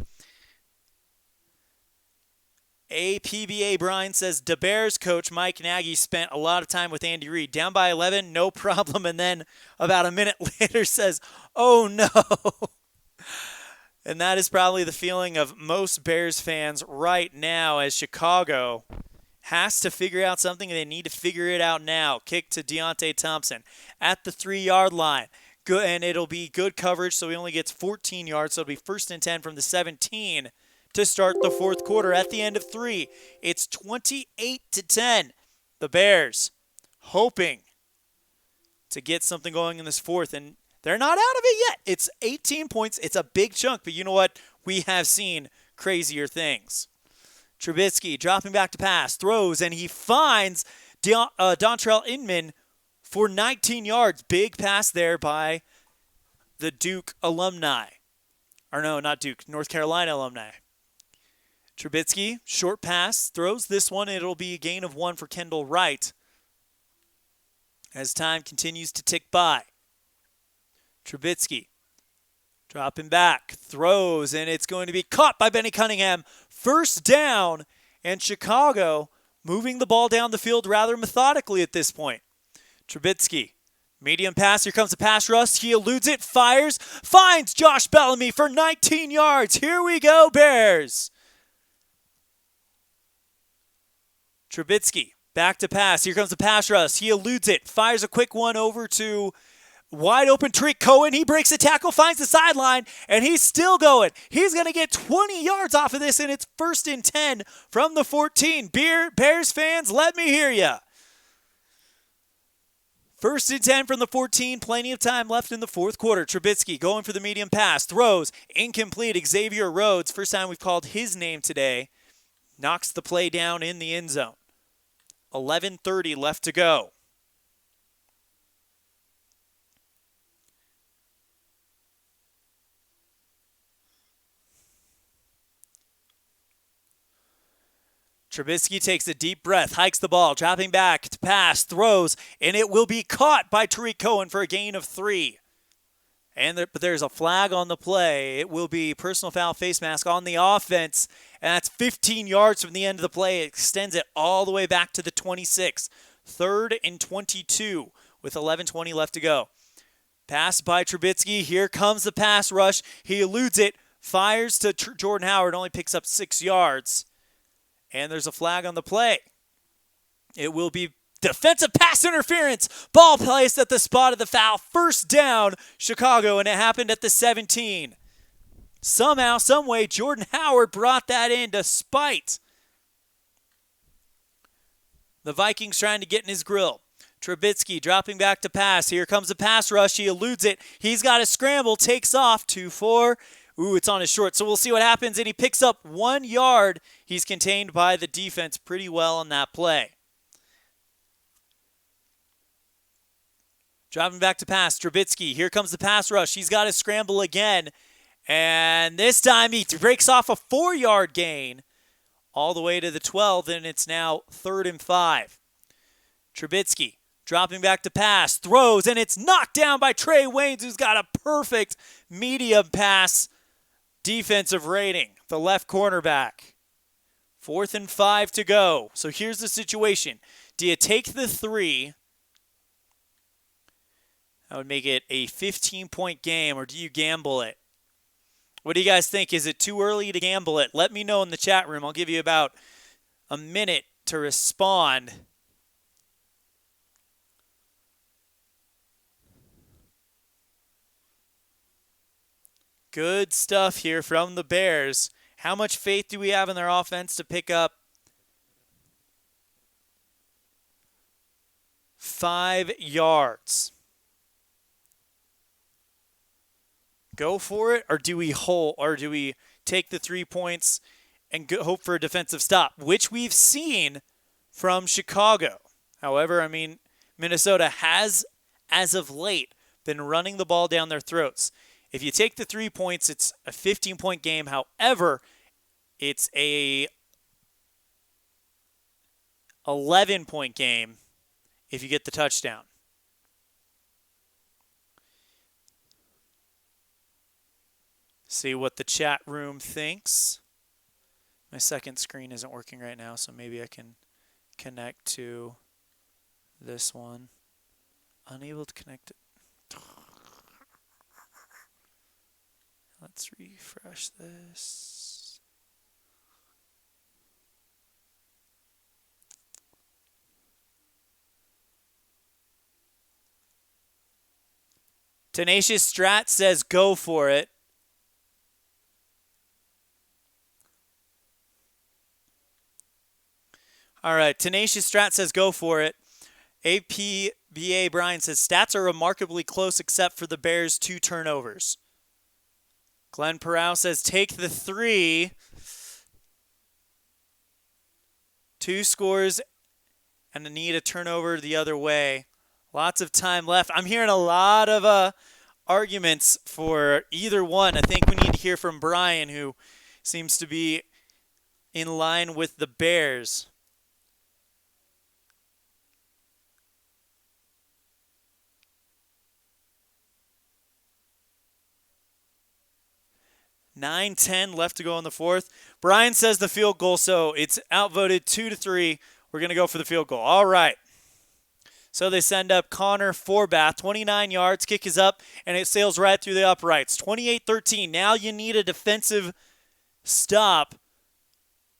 APBA Brian says, the Bears coach Mike Nagy spent a lot of time with Andy Reid. Down by 11, no problem. And then about a minute later says, oh no. And that is probably the feeling of most Bears fans right now, as Chicago has to figure out something, and they need to figure it out now. Kick to Deontay Thompson at the 3-yard line. Good, and it'll be good coverage, so he only gets 14 yards. So it'll be 1st and 10 from the 17 to start the fourth quarter. At the end of 3, it's 28-10. The Bears hoping to get something going in this fourth, and they're not out of it yet. It's 18 points. It's a big chunk, but you know what? We have seen crazier things. Trubisky dropping back to pass, throws, and he finds Dontrell Inman for 19 yards. Big pass there by the Duke alumni. Or no, not Duke, North Carolina alumni. Trubisky, short pass, throws this one. It'll be a gain of 1 for Kendall Wright as time continues to tick by. Trubisky dropping back, throws, and it's going to be caught by Benny Cunningham. First down, and Chicago moving the ball down the field rather methodically at this point. Trubisky, medium pass, here comes the pass rush. He eludes it, fires, finds Josh Bellamy for 19 yards. Here we go, Bears. Trubisky, back to pass. Here comes the pass rush. He eludes it, fires a quick one over to wide open Tariq Cohen. He breaks the tackle, finds the sideline, and he's still going. He's going to get 20 yards off of this, and it's 1st and 10 from the 14. Bears fans, let me hear ya. 1st and 10 from the 14. Plenty of time left in the fourth quarter. Trubisky going for the medium pass. Throws. Incomplete. Xavier Rhodes, first time we've called his name today, knocks the play down in the end zone. 11:30 left to go. Trubisky takes a deep breath, hikes the ball, dropping back to pass, throws, and it will be caught by Tariq Cohen for a gain of 3. But there's a flag on the play. It will be personal foul face mask on the offense, and that's 15 yards from the end of the play. It extends it all the way back to the 26. 3rd and 22 with 11:20 left to go. Pass by Trubisky. Here comes the pass rush. He eludes it, fires to Jordan Howard, only picks up 6 yards. And there's a flag on the play. It will be defensive pass interference. Ball placed at the spot of the foul. First down, Chicago, and it happened at the 17. Somehow, someway, Jordan Howard brought that in despite the Vikings trying to get in his grill. Trubisky dropping back to pass. Here comes the pass rush. He eludes it. He's got a scramble, takes off, 2-4. Ooh, it's on his short. So we'll see what happens. And he picks up 1 yard. He's contained by the defense pretty well on that play. Dropping back to pass. Trubisky. Here comes the pass rush. He's got to scramble again. And this time he breaks off a 4-yard gain all the way to the 12. And it's now 3rd and 5. Trubisky dropping back to pass. Throws. And it's knocked down by Trey Waynes, who's got a perfect medium pass defensive rating, the left cornerback. 4th and 5 to go. So here's the situation. Do you take the 3? That would make it a 15-point game, or do you gamble it? What do you guys think? Is it too early to gamble it? Let me know in the chat room. I'll give you about a minute to respond. Good stuff here from the Bears. How much faith do we have in their offense to pick up 5 yards? Go for it, or do we hold, or do we take the 3 points and hope for a defensive stop, which we've seen from Chicago. However, I mean, Minnesota has, as of late, been running the ball down their throats. If you take the 3 points, it's a 15-point game. However, it's a 11-point game if you get the touchdown. See what the chat room thinks. My second screen isn't working right now, so maybe I can connect to this one. Unable to connect it. Let's refresh this. Tenacious Strat says go for it. All right, Tenacious Strat says go for it. APBA Brian says stats are remarkably close except for the Bears' 2 turnovers. Glenn Perrow says take the 3. 2 scores and need a turnover the other way. Lots of time left. I'm hearing a lot of arguments for either one. I think we need to hear from Brian, who seems to be in line with the Bears. (9:10) left to go in the fourth. Brian says the field goal, so it's outvoted 2-3. We're going to go for the field goal. All right. So they send up Connor Forbath, 29 yards, kick is up, and it sails right through the uprights. 28-13. Now you need a defensive stop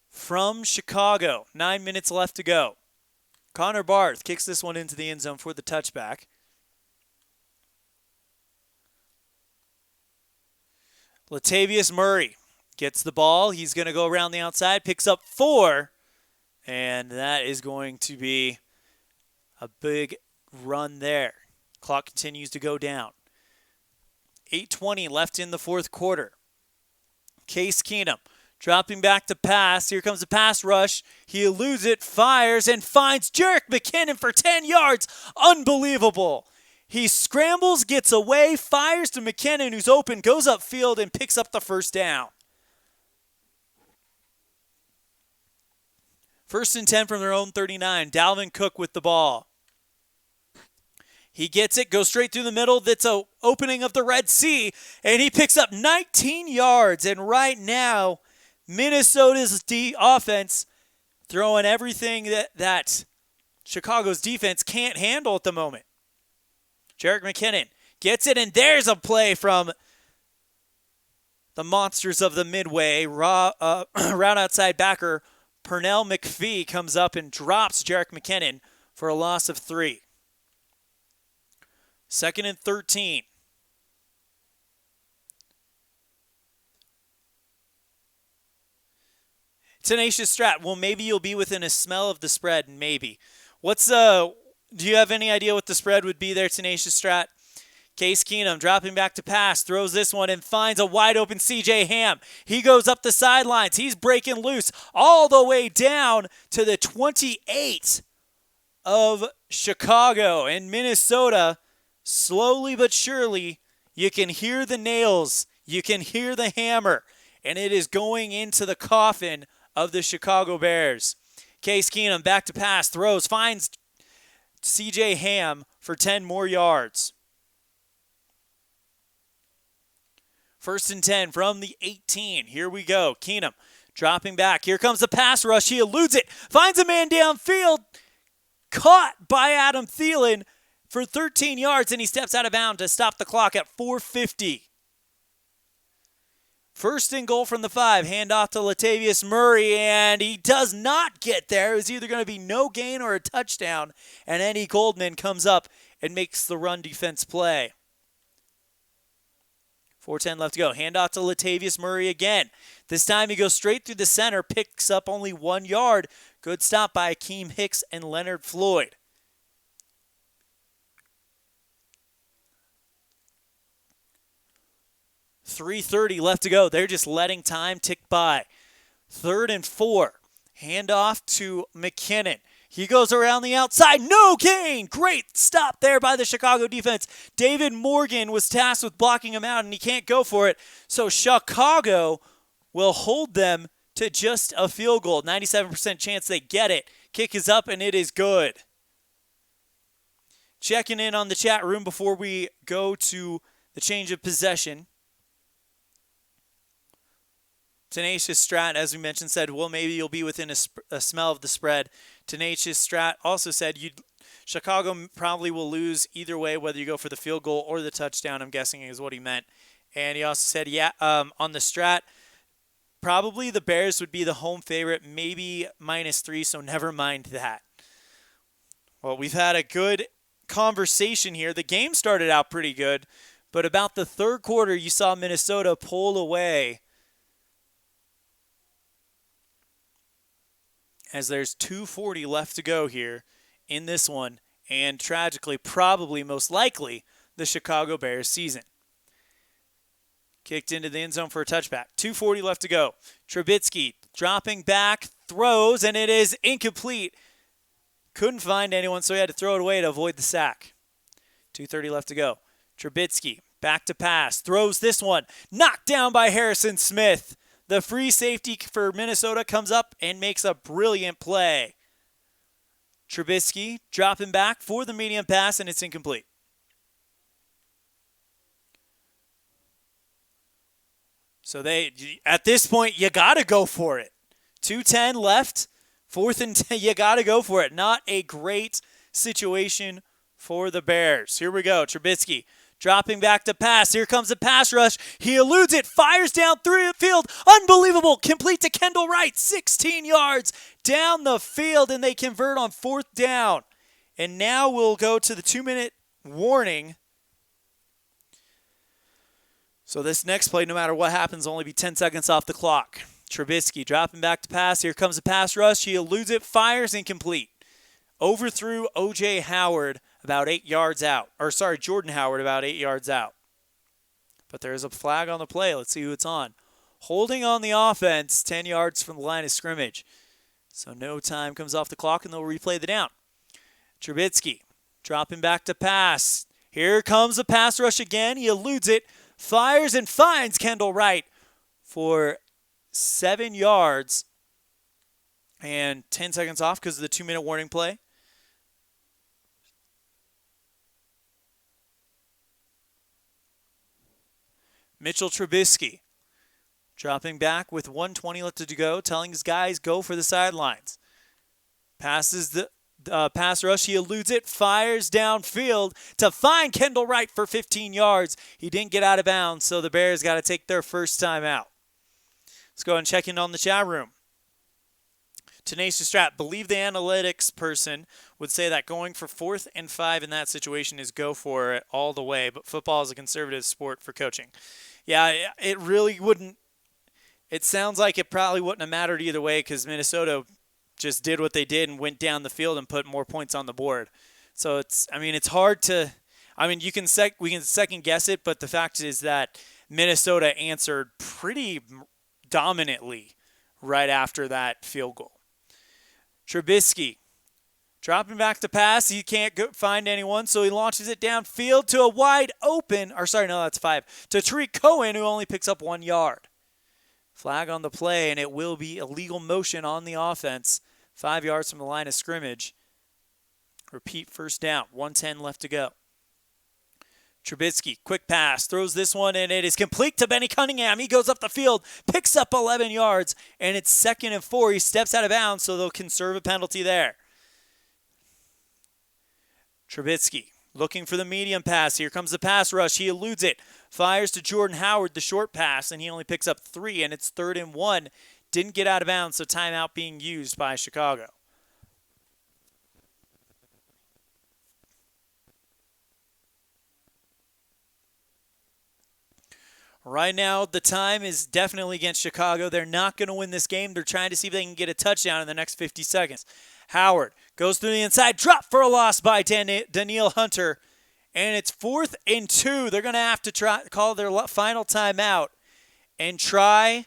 from Chicago. 9 minutes left to go. Connor Barth kicks this one into the end zone for the touchback. Latavius Murray gets the ball. He's going to go around the outside, picks up 4, and that is going to be a big run there. Clock continues to go down. 8:20 left in the fourth quarter. Case Keenum dropping back to pass. Here comes the pass rush. He eludes it, fires, and finds Jerick McKinnon for 10 yards. Unbelievable. He scrambles, gets away, fires to McKinnon, who's open, goes upfield, and picks up the first down. 1st and 10 from their own 39. Dalvin Cook with the ball. He gets it, goes straight through the middle. That's an opening of the Red Sea, and he picks up 19 yards. And right now, Minnesota's offense throwing everything that Chicago's defense can't handle at the moment. Jerick McKinnon gets it, and there's a play from the monsters of the Midway. Route outside backer Pernell McPhee comes up and drops Jerick McKinnon for a loss of 3. 2nd and 13. Tenacious Strat. Well, maybe you'll be within a smell of the spread. Maybe. Do you have any idea what the spread would be there, Tenacious Strat? Case Keenum dropping back to pass, throws this one and finds a wide open C.J. Ham. He goes up the sidelines. He's breaking loose all the way down to the 28 of Chicago. And Minnesota, slowly but surely, you can hear the nails. You can hear the hammer. And it is going into the coffin of the Chicago Bears. Case Keenum back to pass, throws, finds C.J. Ham for 10 more yards. 1st and 10 from the 18. Here we go. Keenum dropping back. Here comes the pass rush. He eludes it. Finds a man downfield. Caught by Adam Thielen for 13 yards, and he steps out of bounds to stop the clock at 4:50. 1st and goal from the 5. Handoff to Latavius Murray, and he does not get there. It was either going to be no gain or a touchdown, and Eddie Goldman comes up and makes the run defense play. 4:10 left to go. Handoff to Latavius Murray again. This time he goes straight through the center, picks up only 1 yard. Good stop by Akeem Hicks and Leonard Floyd. .330 left to go. They're just letting time tick by. 3rd and 4. Handoff to McKinnon. He goes around the outside. No gain. Great stop there by the Chicago defense. David Morgan was tasked with blocking him out, and he can't go for it. So Chicago will hold them to just a field goal. 97% chance they get it. Kick is up, and it is good. Checking in on the chat room before we go to the change of possession. Tenacious Strat, as we mentioned, said, well, maybe you'll be within a smell of the spread. Tenacious Strat also said Chicago probably will lose either way, whether you go for the field goal or the touchdown, I'm guessing is what he meant. And he also said, on the Strat, probably the Bears would be the home favorite, maybe -3, so never mind that. Well, we've had a good conversation here. The game started out pretty good, but about the 3rd quarter, you saw Minnesota pull away as there's 2:40 left to go here in this one, and tragically, probably most likely, the Chicago Bears season. Kicked into the end zone for a touchback. 2:40 left to go. Trubisky dropping back, throws, and it is incomplete. Couldn't find anyone, so he had to throw it away to avoid the sack. 2:30 left to go. Trubisky Back to pass. Throws this one. Knocked down by Harrison Smith. The free safety for Minnesota comes up and makes a brilliant play. Trubisky dropping back for the medium pass, and it's incomplete. So at this point, you got to go for it. 2:10 left. 4th and 10, you got to go for it. Not a great situation for the Bears. Here we go. Trubisky dropping back to pass. Here comes a pass rush. He eludes it. Fires down through the field. Unbelievable. Complete to Kendall Wright. 16 yards down the field, and they convert on 4th down. And now we'll go to the 2-minute warning. So this next play, no matter what happens, will only be 10 seconds off the clock. Trubisky dropping back to pass. Here comes a pass rush. He eludes it. Fires incomplete. Overthrew O.J. Howard about 8 yards out. Jordan Howard about 8 yards out. But there's a flag on the play. Let's see who it's on. Holding on the offense, 10 yards from the line of scrimmage. So no time comes off the clock, and they'll replay the down. Trubisky dropping back to pass. Here comes a pass rush again. He eludes it. Fires and finds Kendall Wright for 7 yards. And 10 seconds off because of the 2-minute warning play. Mitchell Trubisky dropping back with 1:20 left to go, telling his guys go for the sidelines. Passes the pass rush. He eludes it, fires downfield to find Kendall Wright for 15 yards. He didn't get out of bounds, so the Bears got to take their first time out. Let's go and check in on the chat room. Tenacious Strat, believe the analytics person would say that going for 4th and 5 in that situation is go for it all the way, but football is a conservative sport for coaching. Yeah, it really wouldn't. It sounds like it probably wouldn't have mattered either way because Minnesota just did what they did and went down the field and put more points on the board. So it's hard to. We can second guess it, but the fact is that Minnesota answered pretty dominantly right after that field goal. Trubisky dropping back to pass. He can't find anyone, so he launches it downfield to a wide open. That's 5. To Tariq Cohen, who only picks up 1 yard. Flag on the play, and it will be illegal motion on the offense. 5 yards from the line of scrimmage. Repeat, first down. 1:10 left to go. Trubisky, quick pass, throws this one, and it is complete to Benny Cunningham. He goes up the field, picks up 11 yards, and it's 2nd and 4. He steps out of bounds, so they'll conserve a penalty there. Trubisky looking for the medium pass. Here comes the pass rush. He eludes it. Fires to Jordan Howard, the short pass, and he only picks up 3, and it's 3rd and 1. Didn't get out of bounds, so timeout being used by Chicago. Right now, the time is definitely against Chicago. They're not going to win this game. They're trying to see if they can get a touchdown in the next 50 seconds. Howard goes through the inside, drop for a loss by Danielle Hunter, and it's 4th and 2. They're going to have to call their final timeout and try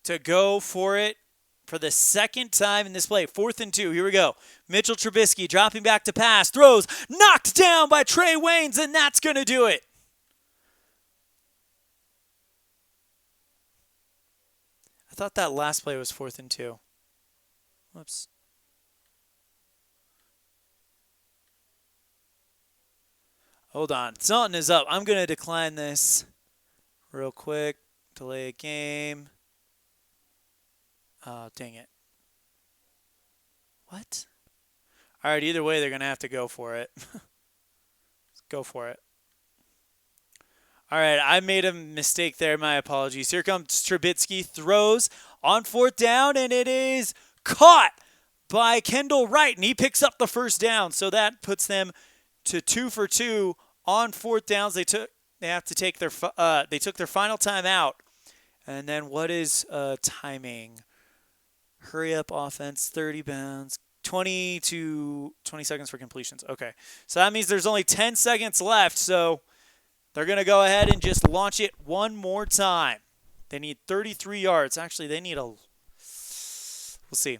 to go for it for the second time in this play. 4th and 2. Here we go. Mitchell Trubisky dropping back to pass. Throws. Knocked down by Trey Waynes, and that's going to do it. I thought that last play was 4th and 2. Whoops. Hold on. Something is up. I'm going to decline this real quick. Delay a game. Oh, dang it. What? All right, either way, they're going to have to go for it. Let's go for it. All right, I made a mistake there. My apologies. Here comes Trubisky. Throws on 4th down, and it is caught by Kendall Wright, and he picks up the first down. So that puts them to 2 for 2 on 4th downs. They took their final timeout. And then what is timing? Hurry up offense, 30 bounds, 20 seconds for completions. Okay, so that means there's only 10 seconds left, so they're going to go ahead and just launch it one more time. They need 33 yards. Actually, they need we'll see.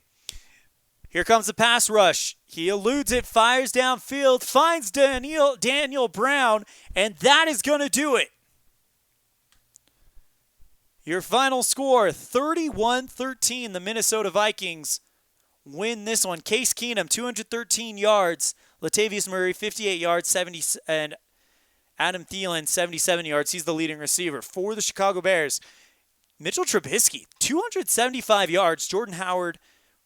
Here comes the pass rush. He eludes it, fires downfield, finds Daniel Brown, and that is going to do it. Your final score, 31-13. The Minnesota Vikings win this one. Case Keenum, 213 yards. Latavius Murray, 58 yards, and Adam Thielen, 77 yards. He's the leading receiver. For the Chicago Bears, Mitchell Trubisky, 275 yards. Jordan Howard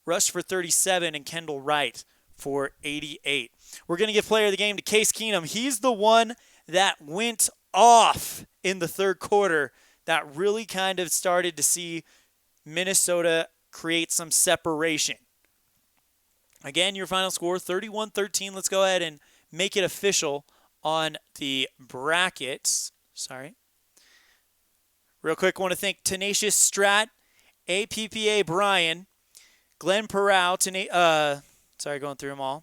rushed for 37, and Kendall Wright for 88. We're going to give player of the game to Case Keenum. He's the one that went off in the third quarter that really kind of started to see Minnesota create some separation. Again, your final score, 31-13. Let's go ahead and make it official on the brackets. Sorry. Real quick, I want to thank Tenacious Strat, APPA Brian, Glenn Perrow, going through them all,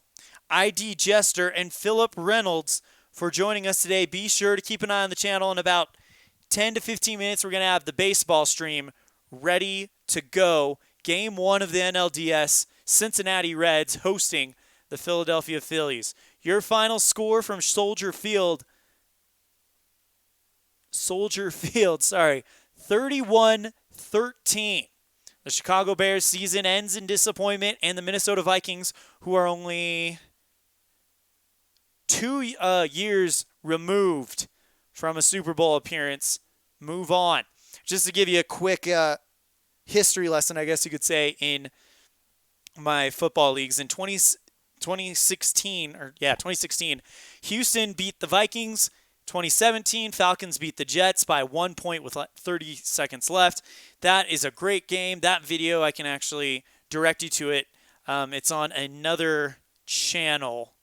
ID Jester, and Philip Reynolds for joining us today. Be sure to keep an eye on the channel. In about 10 to 15 minutes, we're going to have the baseball stream ready to go. Game 1 of the NLDS, Cincinnati Reds hosting the Philadelphia Phillies. Your final score from Soldier Field, 31-13. The Chicago Bears season ends in disappointment, and the Minnesota Vikings, who are only 2 years removed from a Super Bowl appearance, move on. Just to give you a quick history lesson, I guess you could say, in my football leagues. In 2016, Houston beat the Vikings. 2017, Falcons beat the Jets by 1 point with 30 seconds left. That is a great game. That video, I can actually direct you to it. It's on another channel.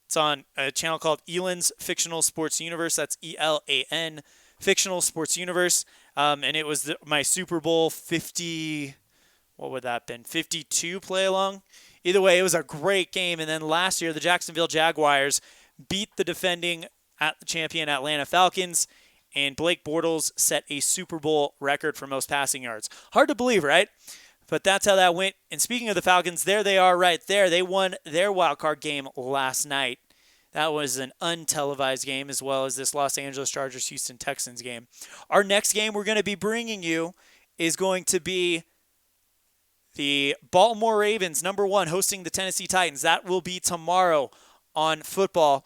It's on a channel called Elan's Fictional Sports Universe. That's ELAN, Fictional Sports Universe. And it was my Super Bowl 50, what would that have been, 52 play along? Either way, it was a great game. And then last year, the Jacksonville Jaguars beat the defending champion Atlanta Falcons, and Blake Bortles set a Super Bowl record for most passing yards. Hard to believe, right? But that's how that went. And speaking of the Falcons, there they are right there. They won their wild card game last night. That was an untelevised game, as well as this Los Angeles Chargers-Houston Texans game. Our next game we're going to be bringing you is going to be the Baltimore Ravens, #1, hosting the Tennessee Titans. That will be tomorrow on football.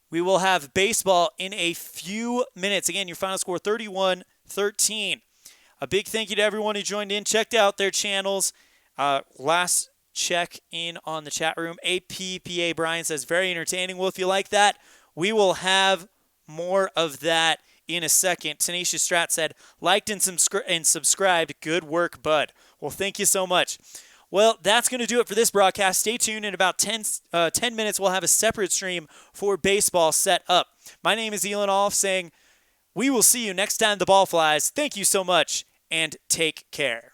We will have baseball in a few minutes. Again, your final score, 31-13. A big thank you to everyone who joined in, checked out their channels. Last check in on the chat room. APPA Brian says, very entertaining. Well, if you like that, we will have more of that in a second. Tenacious Strat said, liked and subscribed. Good work, bud. Well, thank you so much. Well, that's going to do it for this broadcast. Stay tuned. In about 10 minutes, we'll have a separate stream for baseball set up. My name is Elon Olf saying we will see you next time the ball flies. Thank you so much, and take care.